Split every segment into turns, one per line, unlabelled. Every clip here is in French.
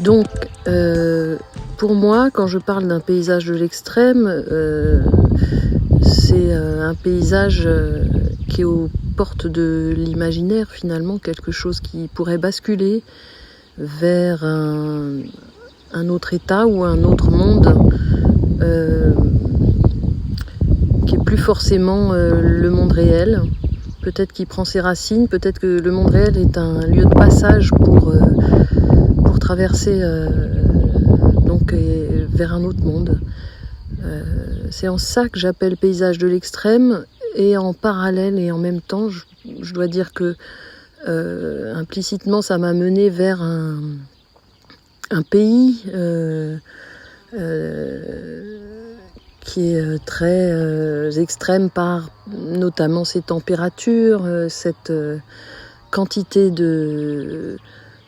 Donc, pour moi, quand je parle d'un paysage de l'extrême, c'est un paysage qui est aux portes de l'imaginaire finalement, quelque chose qui pourrait basculer vers un autre état ou un autre monde qui est plus forcément le monde réel. Peut-être qu'il prend ses racines, peut-être que le monde réel est un lieu de passage pour traverser vers un autre monde. C'est en ça que j'appelle paysage de l'extrême, et en parallèle et en même temps, je dois dire que implicitement ça m'a mené vers un pays qui est très extrême par notamment ses températures, cette quantité de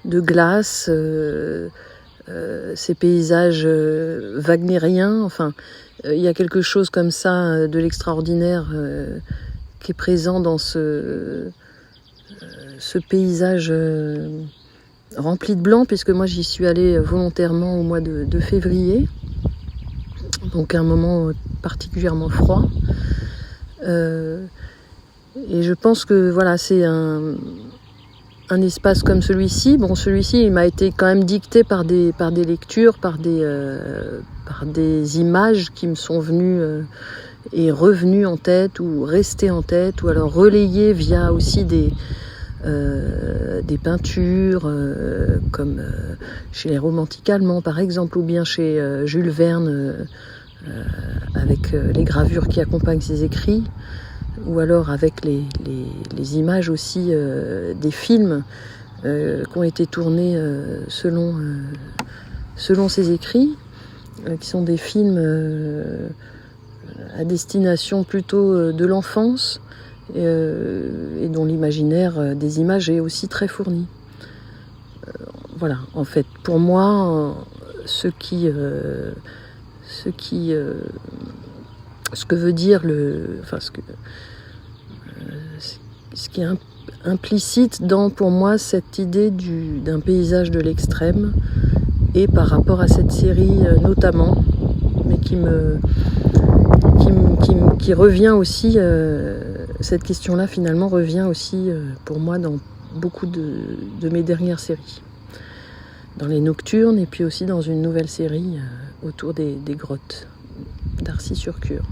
glace, ces paysages wagnériens. Enfin, il y a quelque chose comme ça de l'extraordinaire qui est présent dans ce paysage rempli de blanc, puisque moi j'y suis allée volontairement au mois de février, donc un moment particulièrement froid. Et je pense que voilà, c'est un espace comme celui-ci. Bon, celui-ci, il m'a été quand même dicté par des lectures, par des images qui me sont venues et revenues en tête, ou restées en tête, ou alors relayées via aussi des peintures, comme chez les romantiques allemands par exemple, ou bien chez Jules Verne, avec les gravures qui accompagnent ses écrits, ou alors avec les images aussi des films qui ont été tournés selon ses écrits, qui sont des films à destination plutôt de l'enfance, et dont l'imaginaire des images est aussi très fourni. Voilà, en fait, pour moi, ce que veut dire ce qui est implicite dans, pour moi, cette idée d'un paysage de l'extrême, et par rapport à cette série notamment, mais qui revient aussi, cette question-là finalement revient aussi pour moi dans beaucoup de mes dernières séries, dans les Nocturnes, et puis aussi dans une nouvelle série autour des grottes d'Arcy-sur-Cure.